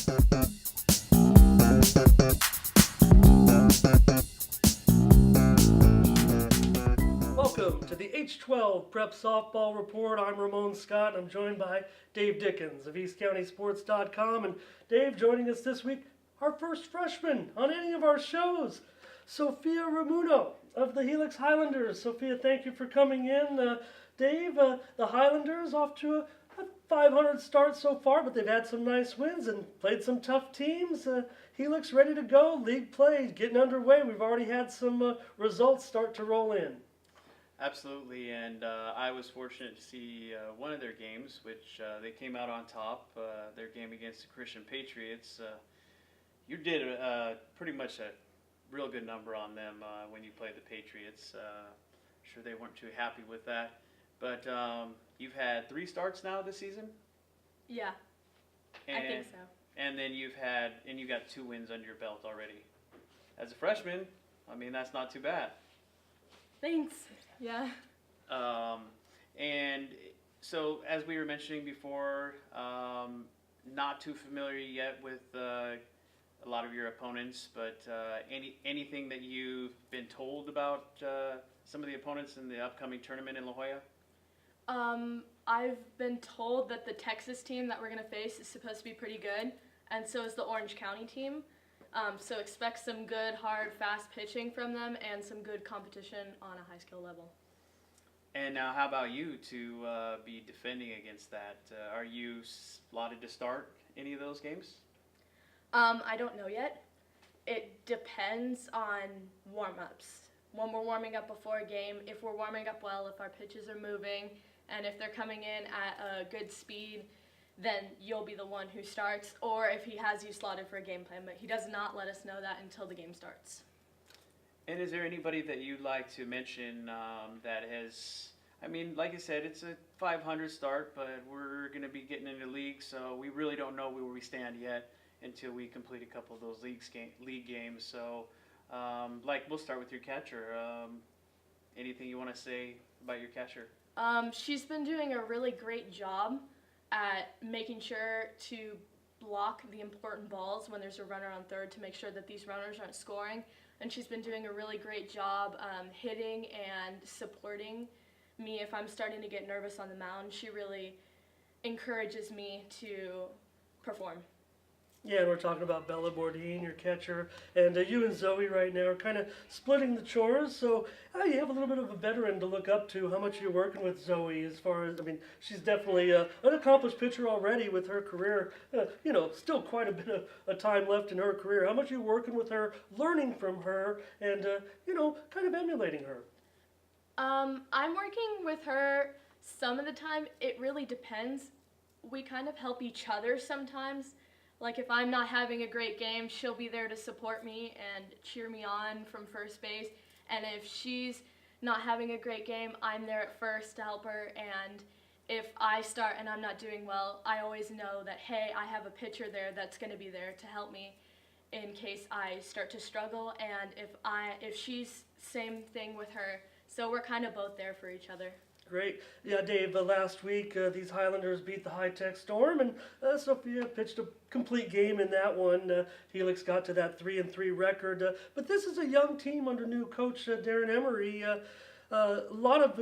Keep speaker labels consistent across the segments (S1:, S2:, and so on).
S1: Welcome to the H12 Prep Softball Report. I'm Ramon Scott, and I'm joined by Dave Dickens of EastCountySports.com. And Dave, joining us this week, our first freshman on any of our shows, Sophia Ramuno of the Helix Highlanders. Sophia, thank you for coming in. Dave, the Highlanders off to a 500 start so far, but they've had some nice wins and played some tough teams. Helix ready to go. League play getting underway. We've already had some results start to roll in.
S2: Absolutely, and I was fortunate to see one of their games, which they came out on top. Their game against the Christian Patriots. You did pretty much a real good number on them when you played the Patriots. Sure they weren't too happy with that, but you've had 3 starts now this season.
S3: Yeah, I think so.
S2: And then you got 2 wins under your belt already. As a freshman, I mean that's not too bad.
S3: Thanks. Yeah.
S2: And so, as we were mentioning before, not too familiar yet with a lot of your opponents, but anything that you've been told about some of the opponents in the upcoming tournament in La Jolla?
S3: I've been told that the Texas team that we're going to face is supposed to be pretty good, and so is the Orange County team. So expect some good, hard, fast pitching from them and some good competition on a high skill level.
S2: And now how about you to be defending against that? Are you slotted to start any of those games?
S3: I don't know yet. It depends on warm-ups. When we're warming up before a game, if we're warming up well, if our pitches are moving, and if they're coming in at a good speed, then you'll be the one who starts, or if he has you slotted for a game plan, but he does not let us know that until the game starts.
S2: And is there anybody that you'd like to mention that has, I mean, like I said, it's a 500 start, but we're going to be getting into league, so we really don't know where we stand yet until we complete a couple of those league games. So, we'll start with your catcher. Anything you want to say about your catcher?
S3: She's been doing a really great job at making sure to block the important balls when there's a runner on third to make sure that these runners aren't scoring. And she's been doing a really great job hitting and supporting me if I'm starting to get nervous on the mound. She really encourages me to perform.
S1: Yeah, and we're talking about Bella Bourdin, your catcher, and you and Zoe right now are kind of splitting the chores, so you have a little bit of a veteran to look up to. How much you're working with Zoe as far as, I mean, she's definitely an accomplished pitcher already with her career, still quite a bit of time left in her career. How much are you working with her, learning from her, and, kind of emulating her?
S3: I'm working with her some of the time. It really depends. We kind of help each other sometimes. Like if I'm not having a great game, she'll be there to support me and cheer me on from first base. And if she's not having a great game, I'm there at first to help her. And if I start and I'm not doing well, I always know that, hey, I have a pitcher there that's going to be there to help me in case I start to struggle. And if she's, same thing with her. So we're kind of both there for each other.
S1: Great. Yeah, Dave, last week these Highlanders beat the High-Tech Storm, and Sophia pitched a complete game in that one. Helix got to that 3-3 record. But this is a young team under new coach Darren Emery. A lot of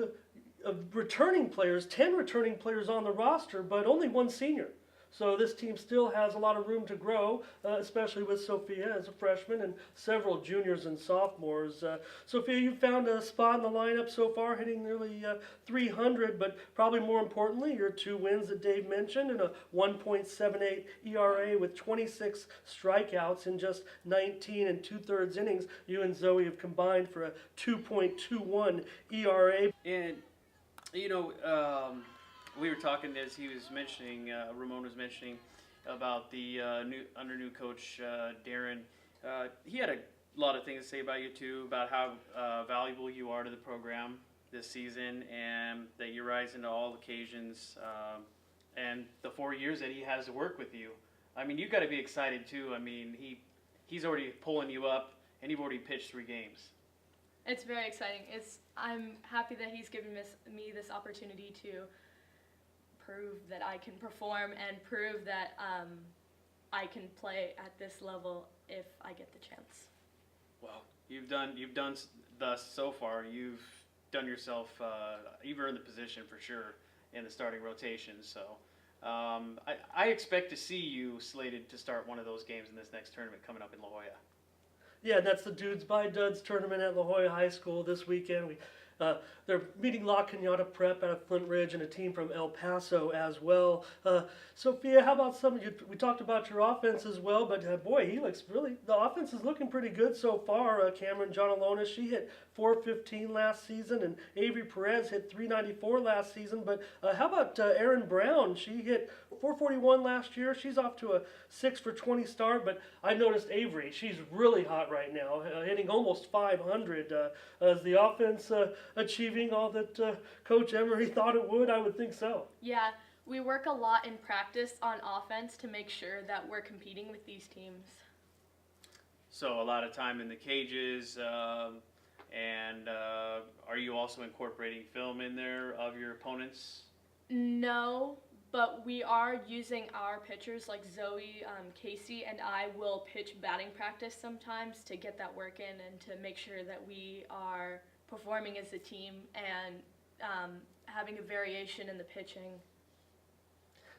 S1: returning players, 10 returning players on the roster, but only 1 senior. So this team still has a lot of room to grow, especially with Sophia as a freshman and several juniors and sophomores. Sophia, you found a spot in the lineup so far, hitting nearly 300, but probably more importantly, your 2 wins that Dave mentioned and a 1.78 ERA with 26 strikeouts in just 19 2/3 innings. You and Zoe have combined for a 2.21 ERA.
S2: And, we were talking as he was mentioning, Ramon was mentioning about the new coach Darren. He had a lot of things to say about you too, about how valuable you are to the program this season, and that you rise into all occasions, and the 4 years that he has to work with you. I mean, you've got to be excited too. I mean, he's already pulling you up, and you've already pitched 3 games.
S3: It's very exciting. I'm happy that he's given me this opportunity to prove that I can perform and prove that I can play at this level if I get the chance.
S2: Well, you've done thus so far. You've done yourself. You've earned the position for sure in the starting rotation. So I expect to see you slated to start one of those games in this next tournament coming up in La Jolla.
S1: Yeah, that's the Dudes by Duds tournament at La Jolla High School this weekend. They're meeting La Cañada Prep out of Flint Ridge and a team from El Paso as well. Sophia, how about some of you? We talked about your offense as well, but boy, Helix really, the offense is looking pretty good so far. Cameron Johnalonis, she hit 415 last season, and Avery Perez hit 394 last season. But how about Erin Brown? She hit 441 last year. She's off to a 6 for 20 start, but I noticed Avery, she's really hot right now, hitting almost 500. Is the offense achieving all that Coach Emery thought it would? I would think so.
S3: Yeah, we work a lot in practice on offense to make sure that we're competing with these teams.
S2: So a lot of time in the cages, and are you also incorporating film in there of your opponents?
S3: No, but we are using our pitchers like Zoe, Casey, and I will pitch batting practice sometimes to get that work in and to make sure that we are performing as a team and having a variation in the pitching.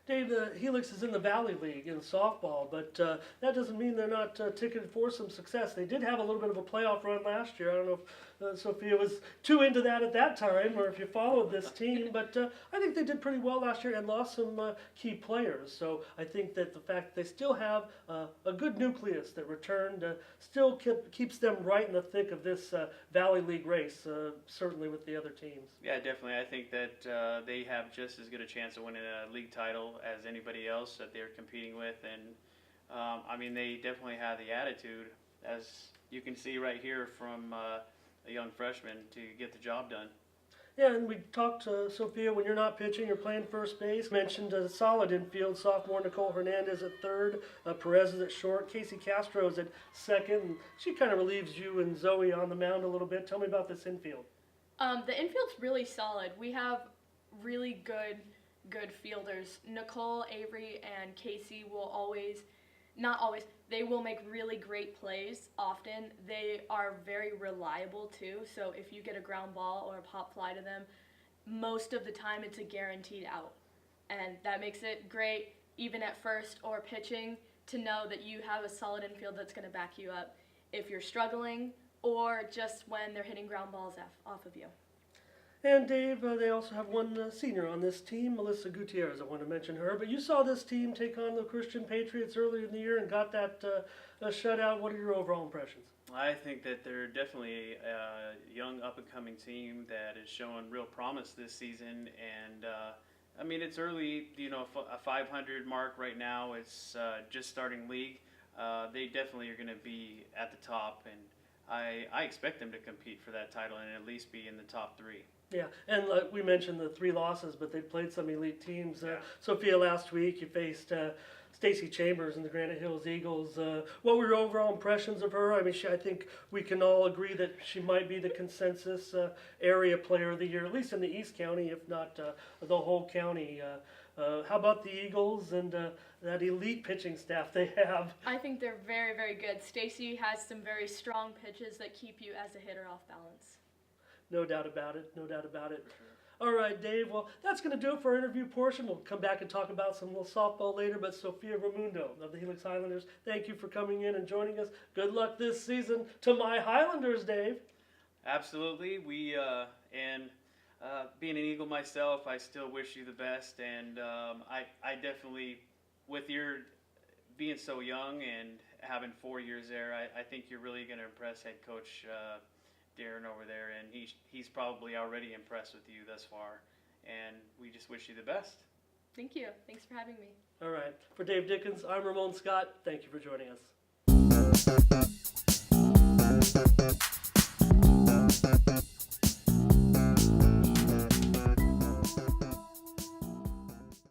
S1: Dave, the Helix is in the Valley League in softball, but that doesn't mean they're not ticketed for some success. They did have a little bit of a playoff run last year. I don't know if Sophia was too into that at that time or if you followed this team, but I think they did pretty well last year and lost some key players. So I think that the fact that they still have a good nucleus that returned still keeps them right in the thick of this Valley League race, certainly with the other teams.
S2: Yeah, definitely. I think that they have just as good a chance of winning a league title as anybody else that they're competing with, and I mean, they definitely have the attitude, as you can see right here from a young freshman, to get the job done.
S1: Yeah, and we talked to Sophia, when you're not pitching, you're playing first base. Mentioned a solid infield, sophomore Nicole Hernandez at third, Perez is at short, Casey Castro is at second, and she kind of relieves you and Zoe on the mound a little bit. Tell me about this infield.
S3: The infield's really solid. We have really good fielders. Nicole, Avery, and Casey will they will make really great plays often. They are very reliable too, so if you get a ground ball or a pop fly to them, most of the time it's a guaranteed out. And that makes it great, even at first or pitching, to know that you have a solid infield that's going to back you up if you're struggling or just when they're hitting ground balls off of you.
S1: And Dave, they also have one senior on this team, Melissa Gutierrez. I want to mention her. But you saw this team take on the Christian Patriots earlier in the year and got that shutout. What are your overall impressions?
S2: I think that they're definitely a young up-and-coming team that is showing real promise this season. And, I mean, it's early, a 500 mark right now. It's just starting league. They definitely are going to be at the top, and I expect them to compete for that title and at least be in the top three.
S1: Yeah, and we mentioned the 3 losses, but they've played some elite teams.
S2: Yeah.
S1: Sophia, last week you faced Stacy Chambers and the Granite Hills Eagles. What were your overall impressions of her? I mean, I think we can all agree that she might be the consensus area player of the year, at least in the East County, if not the whole county. How about the Eagles and that elite pitching staff they have?
S3: I think they're very, very good. Stacy has some very strong pitches that keep you as a hitter off balance.
S1: No doubt about it. No doubt about it. All right, Dave. Well, that's going to do it for our interview portion. We'll come back and talk about some little softball later. But Sophia Ramuno of the Helix Highlanders, thank you for coming in and joining us. Good luck this season to my Highlanders, Dave.
S2: Absolutely. Being an Eagle myself, I still wish you the best. And I definitely, with your being so young and having 4 years there, I think you're really going to impress head coach Darren over there, and he's probably already impressed with you thus far, and we just wish you the best.
S3: Thank you. Thanks for having me.
S1: All right. For Dave Dickens, I'm Ramon Scott. Thank you for joining us.